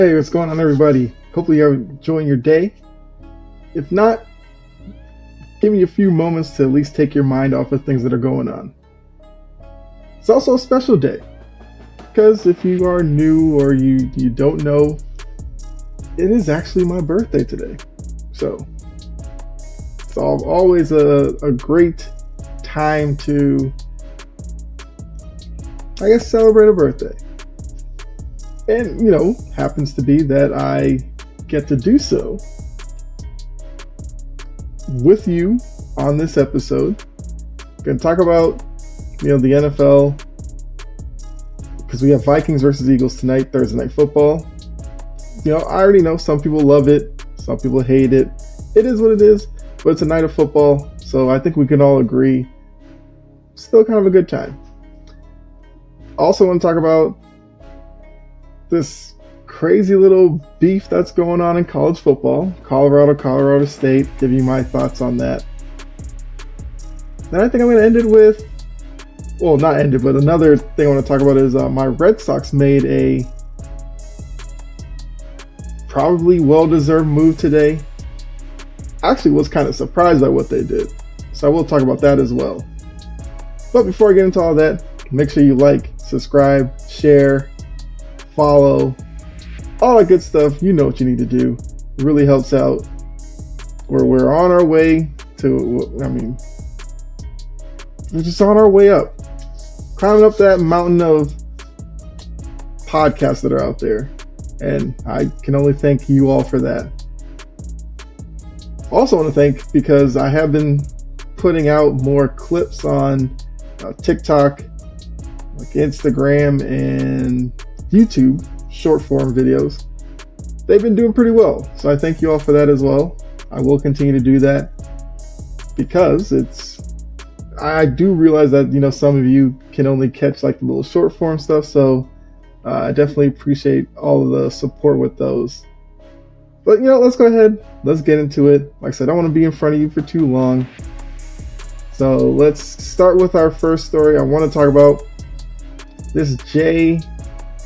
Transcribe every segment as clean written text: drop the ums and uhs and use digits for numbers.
Hey, what's going on, everybody? Hopefully, you're enjoying your day. If not, give me a few moments to at least take your mind off of things that are going on. It's also a special day because if you are new or you don't know, it is actually my birthday today. So it's always a great time to, I guess, celebrate a birthday. And, happens to be that I get to do so with you on this episode. I'm going to talk about, the NFL, because we have Vikings versus Eagles tonight, Thursday Night Football. I already know some people love it, some people hate it. It is what it is, but it's a night of football, so I think we can all agree, still kind of a good time. Also want to talk about this crazy little beef that's going on in college football. Colorado State. Give you my thoughts on that. Then I think I'm going to end it with, well, not end it, but another thing I want to talk about is my Red Sox made a probably well-deserved move today. I actually was kind of surprised by what they did, so I will talk about that as well. But before I get into all that, make sure you like, subscribe, share, follow, all that good stuff. You know what you need to do. It really helps out. We're on our way to, we're just on our way up. Climbing up that mountain of podcasts that are out there. And I can only thank you all for that. Also want to thank, because I have been putting out more clips on TikTok, like Instagram, and YouTube, short form videos. They've been doing pretty well, so I thank you all for that as well. I will continue to do that because I do realize that some of you can only catch like the little short form stuff, so I definitely appreciate all of the support with those. But let's go ahead, let's get into it. Like I said, I don't want to be in front of you for too long, so let's start with our first story. I want to talk about this Jay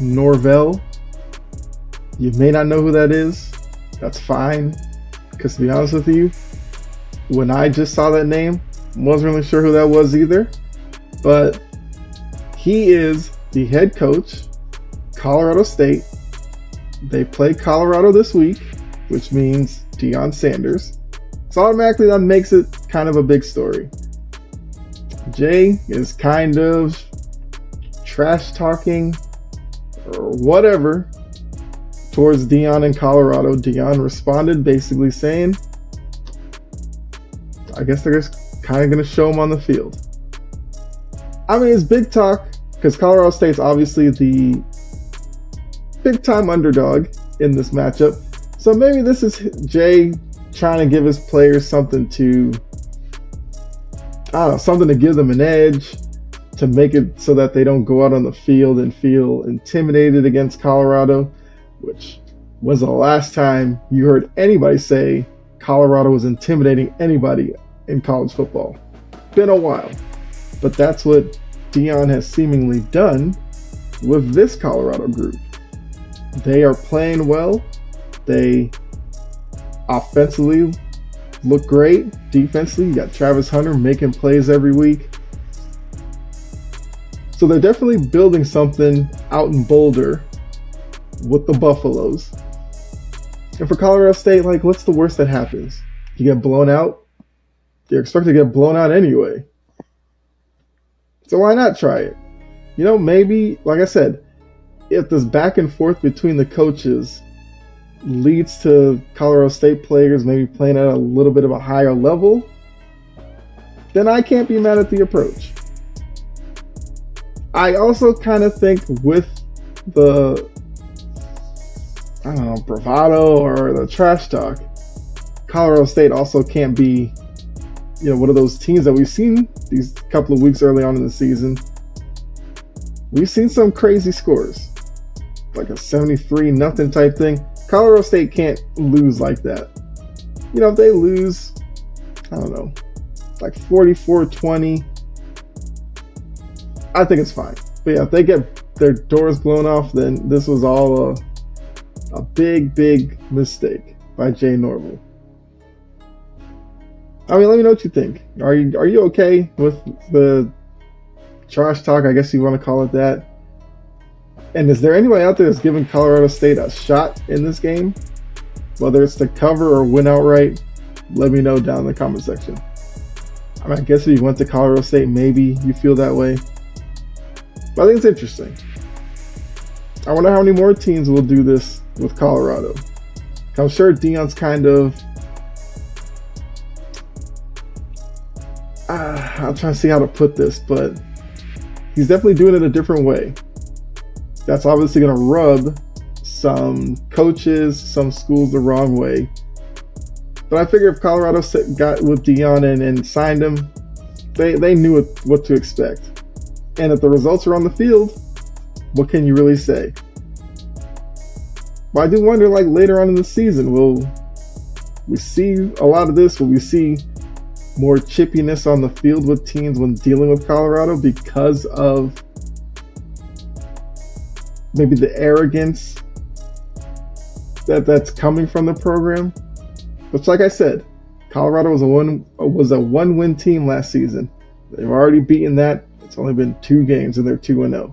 Norvell. You may not know who that is. That's fine, because to be honest with you, when I just saw that name, wasn't really sure who that was either. But he is the head coach, Colorado State. They play Colorado this week, which means Deion Sanders. So automatically that makes it kind of a big story. Jay is kind of trash talking or whatever towards Deion in Colorado. Deion responded basically saying, I guess they're just kind of going to show him on the field. I mean, it's big talk because Colorado State's obviously the big time underdog in this matchup. So maybe this is Jay trying to give his players something to, something to give them an edge, to make it so that they don't go out on the field and feel intimidated against Colorado, which was the last time you heard anybody say Colorado was intimidating anybody in college football. Been a while. But that's what Deion has seemingly done with this Colorado group. They are playing well. They offensively look great. Defensively, you got Travis Hunter making plays every week. So they're definitely building something out in Boulder with the Buffaloes. And for Colorado State, what's the worst that happens? You get blown out? You're expected to get blown out anyway. So why not try it? Maybe, like I said, if this back and forth between the coaches leads to Colorado State players maybe playing at a little bit of a higher level, then I can't be mad at the approach. I also kind of think with the, bravado or the trash talk, Colorado State also can't be, one of those teams that we've seen these couple of weeks early on in the season. We've seen some crazy scores, like a 73-0 type thing. Colorado State can't lose like that. If they lose, like 44-20, I think it's fine. But yeah, if they get their doors blown off, then this was all A big, big mistake by Jay Normal. I mean, let me know what you think. Are you okay with the trash talk? I guess you want to call it that. And is there anybody out there that's giving Colorado State a shot in this game? Whether it's to cover or win outright, let me know down in the comment section. I mean, I guess if you went to Colorado State, maybe you feel that way. But I think it's interesting. I wonder how many more teams will do this with Colorado. I'm sure Deion's kind of... I'm trying to see how to put this, but he's definitely doing it a different way. That's obviously going to rub some coaches, some schools the wrong way. But I figure if Colorado got with Deion and signed him, they knew what to expect. And if the results are on the field, what can you really say? But I do wonder, like, later on in the season, will we see a lot of this? Will we see more chippiness on the field with teams when dealing with Colorado because of maybe the arrogance that's coming from the program? But like I said, Colorado was a one-win team last season. They've already beaten that. It's only been 2 games and they're 2-0.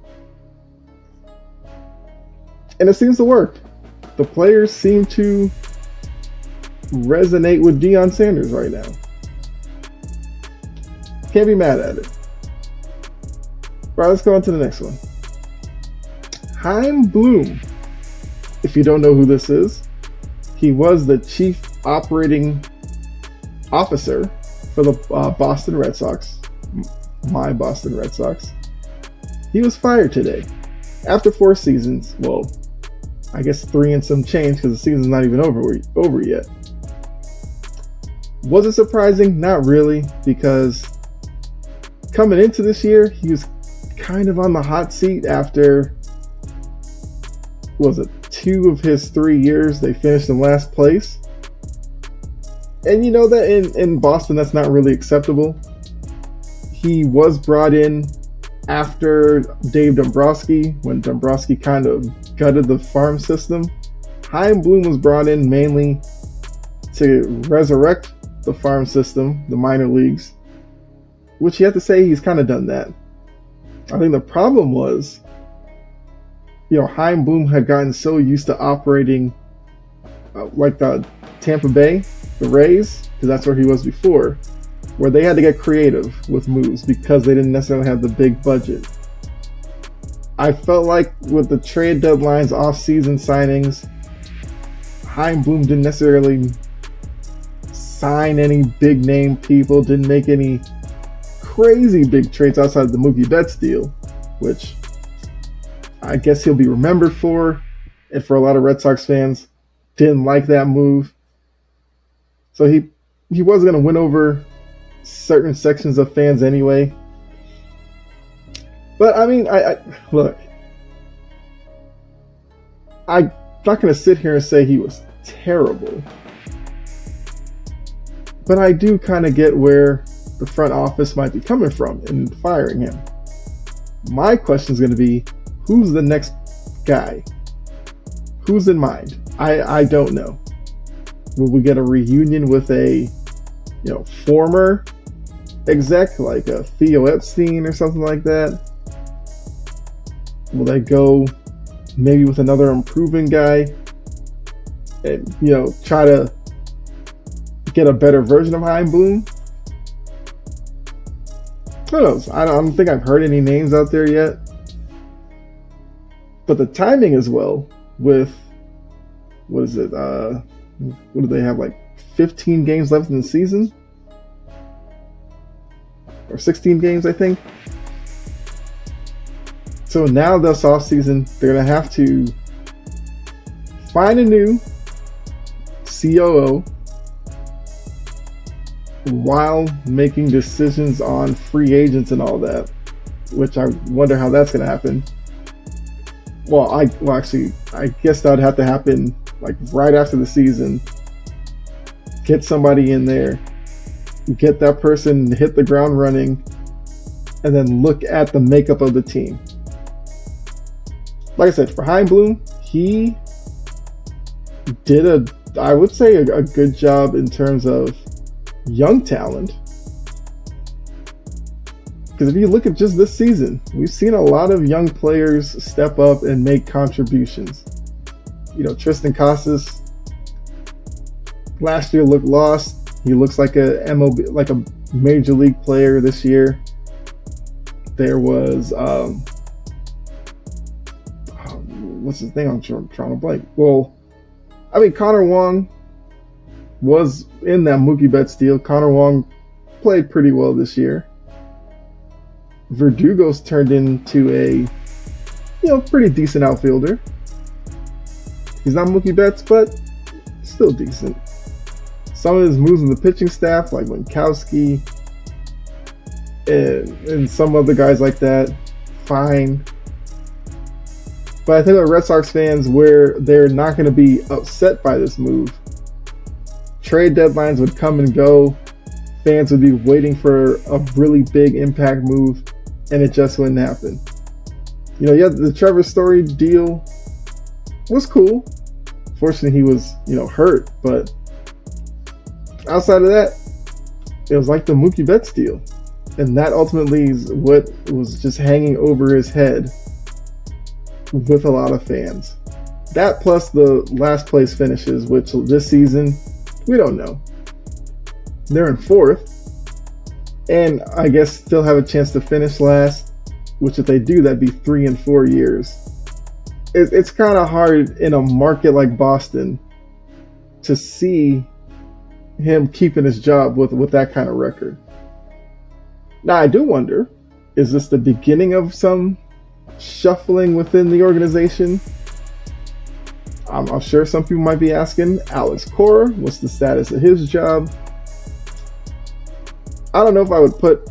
And it seems to work. The players seem to resonate with Deion Sanders right now. Can't be mad at it. All right, let's go on to the next one. Chaim Bloom. If you don't know who this is, he was the chief operating officer for the Boston Red Sox, my Boston Red Sox. He was fired today after 4 seasons. Well, I guess 3 and some change because the season's not even over yet. Was it surprising? Not really, because coming into this year, he was kind of on the hot seat after, was it 2 of his 3 years they finished in last place. And you know that in Boston, that's not really acceptable. He was brought in after Dave Dombrowski, when Dombrowski kind of gutted the farm system. Chaim Bloom was brought in mainly to resurrect the farm system, the minor leagues, which you have to say he's kind of done that. I think the problem was, Chaim Bloom had gotten so used to operating like the Tampa Bay, the Rays, because that's where he was before, where they had to get creative with moves because they didn't necessarily have the big budget. I felt like with the trade deadlines, off-season signings, Chaim Bloom didn't necessarily sign any big-name people, didn't make any crazy big trades outside of the Mookie Betts deal, which I guess he'll be remembered for, and for a lot of Red Sox fans, didn't like that move. So he was going to win over certain sections of fans anyway. But I mean, I look, I'm not going to sit here and say he was terrible, but I do kind of get where the front office might be coming from in firing him. My question is going to be, who's the next guy? Who's in mind? I don't know. Will we get a reunion with a former exec like a Theo Epstein or something like that? Will they go maybe with another improving guy and try to get a better version of Chaim Bloom? Who knows? I don't think I've heard any names out there yet. But the timing as well with, what is it? What do they have, like 15 games left in the season? Or 16 games, I think. So now this offseason, they're going to have to find a new COO while making decisions on free agents and all that, which I wonder how that's going to happen. Actually, I guess that would have to happen like right after the season. Get somebody in there, get that person to hit the ground running, and then look at the makeup of the team. Like I said, for Chaim Bloom, he did I would say a good job in terms of young talent. Because if you look at just this season, we've seen a lot of young players step up and make contributions. Tristan Casas last year looked lost. He looks like a MLB, like a major league player this year. There was what's his name? I'm trying to blank. Well, I mean, Connor Wong was in that Mookie Betts deal. Connor Wong played pretty well this year. Verdugo's turned into a pretty decent outfielder. He's not Mookie Betts, but still decent. Some of his moves in the pitching staff, like Winkowski and some other guys like that, fine. But I think the Red Sox fans, where they're not going to be upset by this move, trade deadlines would come and go. Fans would be waiting for a really big impact move, and it just wouldn't happen. The Trevor Story deal was cool. Fortunately, he was, hurt. But outside of that, it was like the Mookie Betts deal. And that ultimately is what was just hanging over his head with a lot of fans. That plus the last place finishes, which this season, we don't know. They're in 4th. And I guess still have a chance to finish last, which if they do, that'd be 3 and 4 years. It's kind of hard in a market like Boston to see him keeping his job with that kind of record. Now, I do wonder, is this the beginning of some shuffling within the organization? I'm sure some people might be asking, Alex Cora, what's the status of his job? I don't know if I would put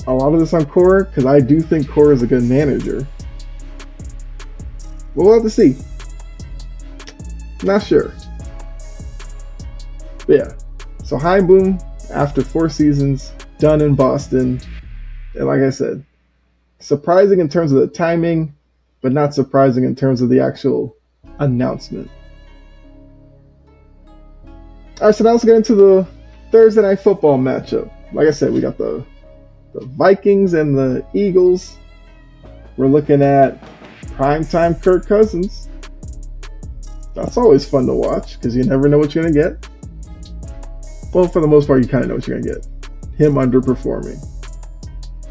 a lot of this on Cora, because I do think Cora is a good manager. But we'll have to see. Not sure. But yeah. So Chaim Bloom, after 4 seasons, done in Boston. And like I said, surprising in terms of the timing, but not surprising in terms of the actual announcement. All right, so now let's get into the Thursday Night Football matchup. Like I said, we got the Vikings and the Eagles. We're looking at primetime Kirk Cousins. That's always fun to watch because you never know what you're going to get. Well, for the most part, you kind of know what you're going to get. Him underperforming.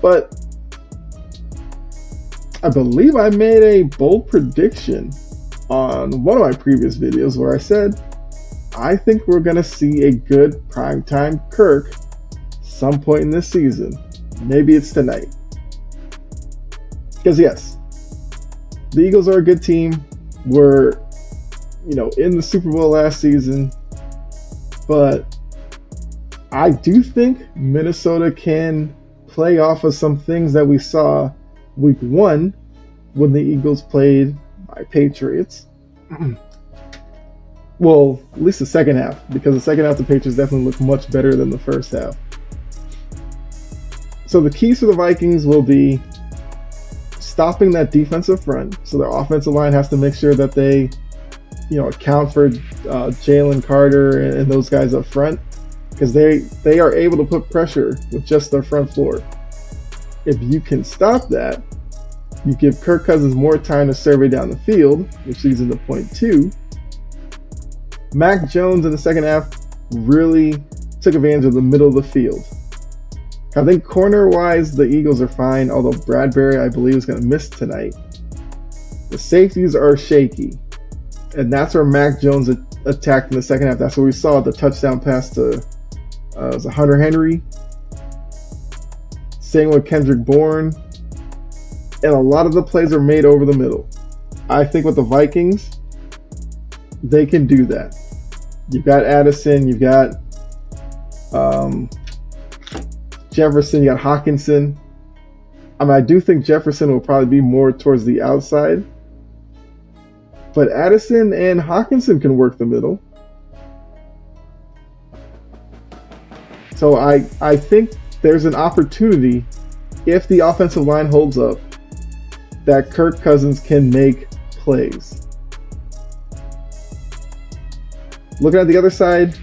But I believe I made a bold prediction on one of my previous videos where I said, I think we're going to see a good primetime Kirk some point in this season. Maybe it's tonight. Because yes, the Eagles are a good team. We're, in the Super Bowl last season. But I do think Minnesota can play off of some things that we saw week 1 when the Eagles played my Patriots. Well, at least the second half, because the second half the Patriots definitely looked much better than the first half. So the keys for the Vikings will be stopping that defensive front. So their offensive line has to make sure that they, account for Jalen Carter and those guys up front, because they are able to put pressure with just their front floor. If you can stop that, you give Kirk Cousins more time to survey down the field, which leads into point 2. Mac Jones in the second half really took advantage of the middle of the field. I think corner-wise, the Eagles are fine, although Bradbury, I believe, is going to miss tonight. The safeties are shaky, and that's where Mac Jones attacked in the second half. That's where we saw the touchdown pass to Hunter Henry. Same with Kendrick Bourne. And a lot of the plays are made over the middle. I think with the Vikings, they can do that. You've got Addison, you've got Jefferson, you got Hawkinson. I do think Jefferson will probably be more towards the outside. But Addison and Hawkinson can work the middle. So I think there's an opportunity, if the offensive line holds up, that Kirk Cousins can make plays. Looking at the other side,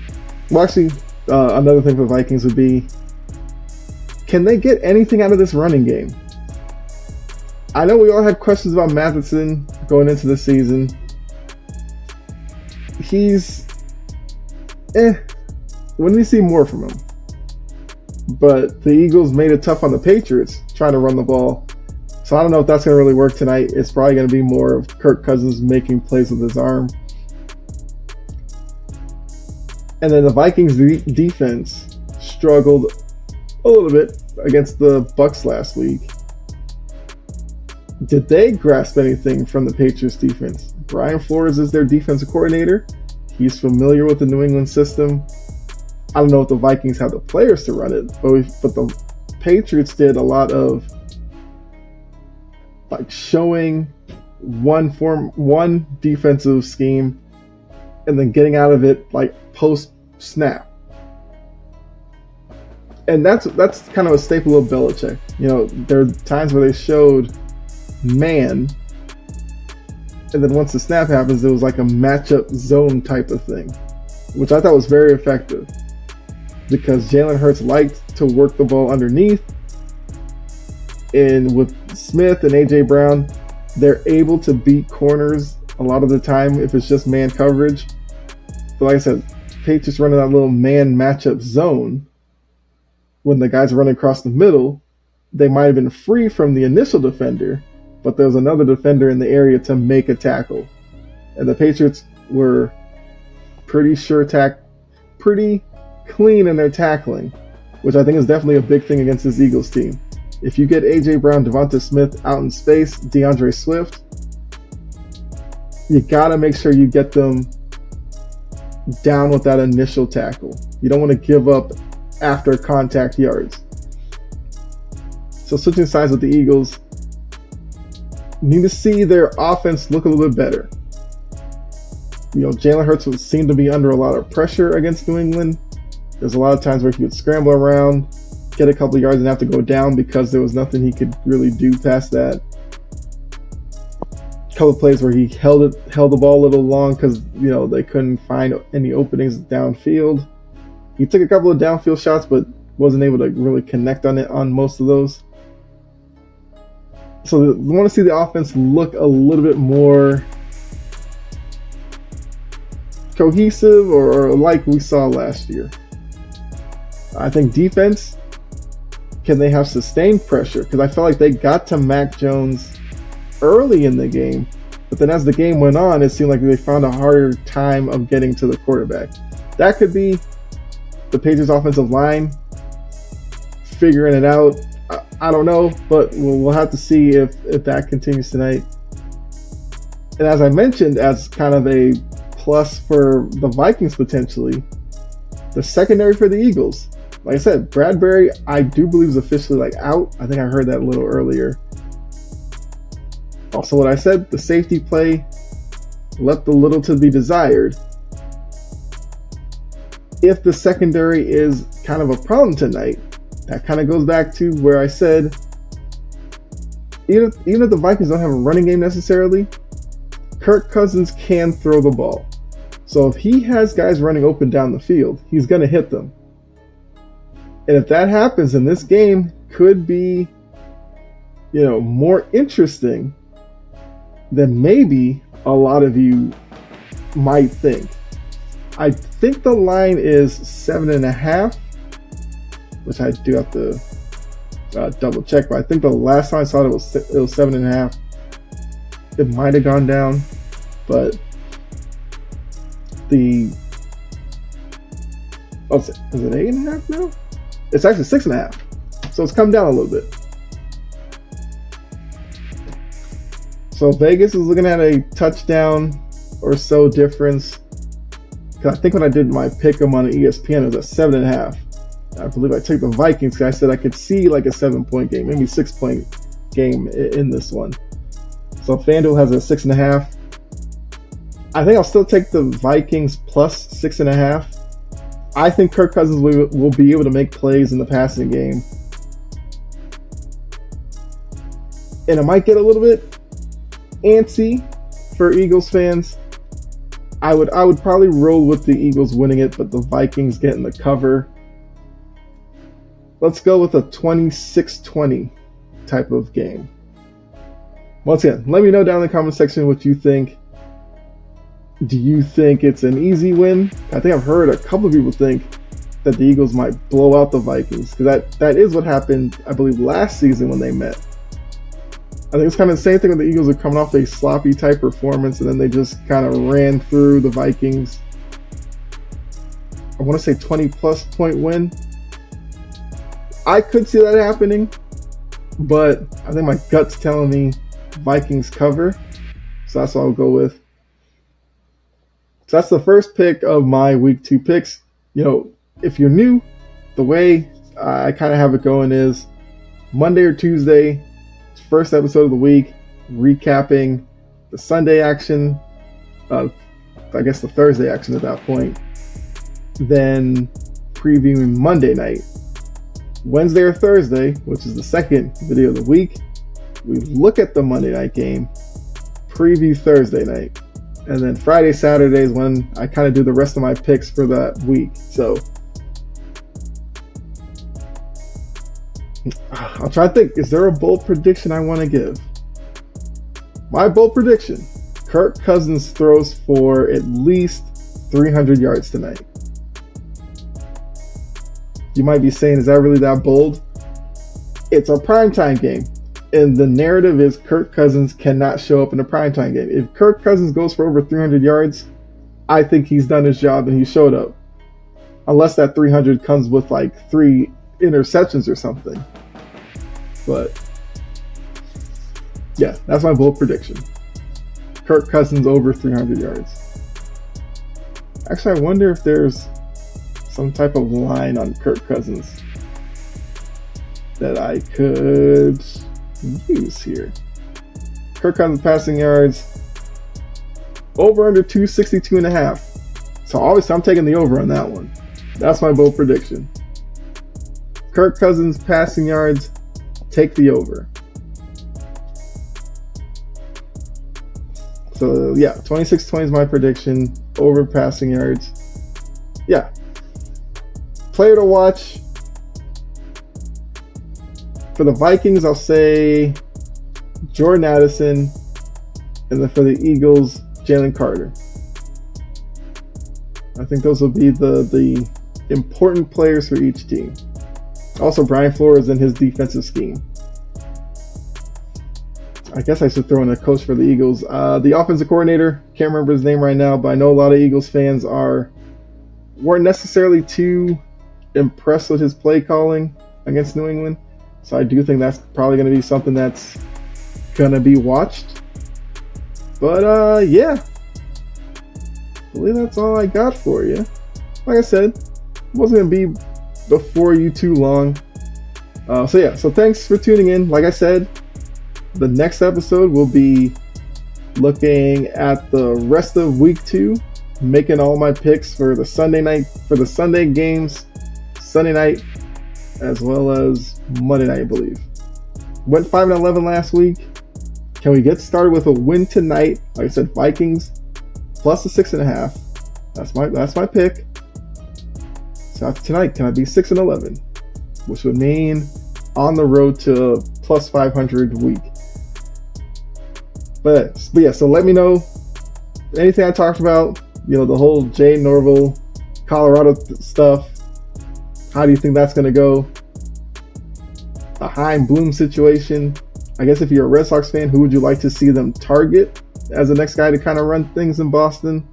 well, actually, another thing for the Vikings would be, can they get anything out of this running game? I know we all had questions about Matheson going into the season. He's, when do you see more from him? But the Eagles made it tough on the Patriots trying to run the ball. So I don't know if that's going to really work tonight. It's probably going to be more of Kirk Cousins making plays with his arm. And then the Vikings defense struggled a little bit against the Bucs last week. Did they grasp anything from the Patriots defense? Brian Flores is their defensive coordinator. He's familiar with the New England system. I don't know if the Vikings have the players to run it, but the Patriots did a lot of like showing one defensive scheme and then getting out of it like post snap. And that's kind of a staple of Belichick. You know, there are times where they showed man, and then once the snap happens, it was like a matchup zone type of thing, which I thought was very effective because Jalen Hurts liked to work the ball underneath. And with Smith and A.J. Brown, they're able to beat corners a lot of the time if it's just man coverage. But like I said, Patriots running that little man matchup zone, when the guys are running across the middle, they might have been free from the initial defender, but there was another defender in the area to make a tackle. And the Patriots were pretty clean in their tackling, which I think is definitely a big thing against this Eagles team. If you get A.J. Brown, Devonta Smith out in space, DeAndre Swift, you got to make sure you get them down with that initial tackle. You don't want to give up after contact yards. So switching sides with the Eagles, need to see their offense look a little bit better. You know, Jalen Hurts would seem to be under a lot of pressure against New England. There's a lot of times where he would scramble around, get a couple of yards, and have to go down because there was nothing he could really do past that. A couple of plays where he held the ball a little long because, you know, they couldn't find any openings downfield. He took a couple of downfield shots, but wasn't able to really connect on most of those. So we want to see the offense look a little bit more cohesive or like we saw last year. I think defense, can they have sustained pressure? Because I felt like they got to Mac Jones early in the game, but then as the game went on, it seemed like they found a harder time of getting to the quarterback. That could be the Patriots offensive line figuring it out. I don't know, but we'll have to see if that continues tonight. And as I mentioned, as kind of a plus for the Vikings potentially, the secondary for the Eagles. Like I said, Bradbury, I do believe is officially out. I think I heard that a little earlier. Also, what I said, the safety play left a little to be desired. If the secondary is kind of a problem tonight, that kind of goes back to where I said, even if the Vikings don't have a running game necessarily, Kirk Cousins can throw the ball. So if he has guys running open down the field, he's going to hit them. And if that happens, then this game could be, more interesting than maybe a lot of you might think. I think the line is 7.5, which I do have to double check, but I think the last time I saw it was 7.5. It might have gone down, but is it 8.5 now? It's actually 6.5, so it's come down a little bit. So Vegas is looking at a touchdown or so difference. Because I think when I did my pick 'em on ESPN, it was at 7.5. I believe I took the Vikings because I said I could see like a 7-point game, maybe 6-point game in this one. So FanDuel has a 6.5. I think I'll still take the Vikings plus 6.5. I think Kirk Cousins will be able to make plays in the passing game. And it might get a little bit antsy for Eagles fans. I would probably roll with the Eagles winning it, but the Vikings getting the cover. Let's go with a 26-20 type of game. Once again, let me know down in the comment section what you think. Do you think it's an easy win? I think I've heard a couple of people think that the Eagles might blow out the Vikings, because that is what happened, I believe, last season when they met. I think it's kind of the same thing when the Eagles are coming off a sloppy type performance, and then they just kind of ran through the Vikings. I want to say 20-plus point win. I could see that happening, but I think my gut's telling me Vikings cover, so that's what I'll go with. So that's the first pick of my week 2 picks. If you're new, the way I kind of have it going is Monday or Tuesday, first episode of the week, recapping the Sunday action, I guess the Thursday action at that point, then previewing Monday night. Wednesday or Thursday, which is the second video of the week, we look at the Monday night game, preview Thursday night, and then Friday, Saturday is when I kind of do the rest of my picks for that week. So I'll try to think, is there a bold prediction I want to give? My bold prediction, Kirk Cousins throws for at least 300 yards tonight. You might be saying, is that really that bold? It's a primetime game, and the narrative is Kirk Cousins cannot show up in a primetime game. If Kirk Cousins goes for over 300 yards, I think he's done his job and he showed up. Unless that 300 comes with like 3 interceptions or something. But yeah, that's my bold prediction. Kirk Cousins over 300 yards. Actually, I wonder if there's some type of line on Kirk Cousins that I could use here. Kirk Cousins passing yards over under 262.5. So obviously I'm taking the over on that one. That's my bold prediction. Kirk Cousins passing yards, take the over. So yeah, 26-20 is my prediction. Over passing yards. Yeah. Player to watch. For the Vikings, I'll say Jordan Addison. And then for the Eagles, Jalen Carter. I think those will be the important players for each team. Also, Brian Flores and his defensive scheme. I guess I should throw in a coach for the Eagles. The offensive coordinator, can't remember his name right now, but I know a lot of Eagles fans weren't necessarily too impressed with his play calling against New England. So I do think that's probably going to be something that's going to be watched. But yeah, I believe that's all I got for you. Like I said, it wasn't going to be before you too long. So thanks for tuning in. Like I said, the next episode will be looking at the rest of week 2, making all my picks for the Sunday games, Sunday night, as well as Monday night, I believe. Went 5-11 last week. Can we get started with a win tonight? Like I said, Vikings plus a 6.5. That's my pick. So after tonight, can I be 6-11? Which would mean on the road to plus 500 week. But yeah, so let me know anything I talked about, the whole Jay Norville, Colorado stuff. How do you think that's going to go? The Heim Bloom situation. I guess if you're a Red Sox fan, who would you like to see them target as the next guy to kind of run things in Boston?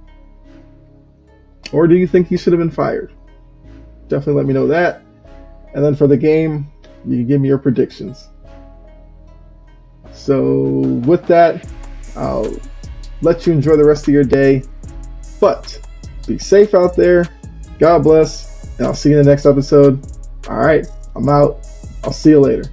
Or do you think he should have been fired? Definitely let me know that. And then for the game, you can give me your predictions. So with that, I'll let you enjoy the rest of your day. But be safe out there. God bless. And I'll see you in the next episode. All right, I'm out. I'll see you later.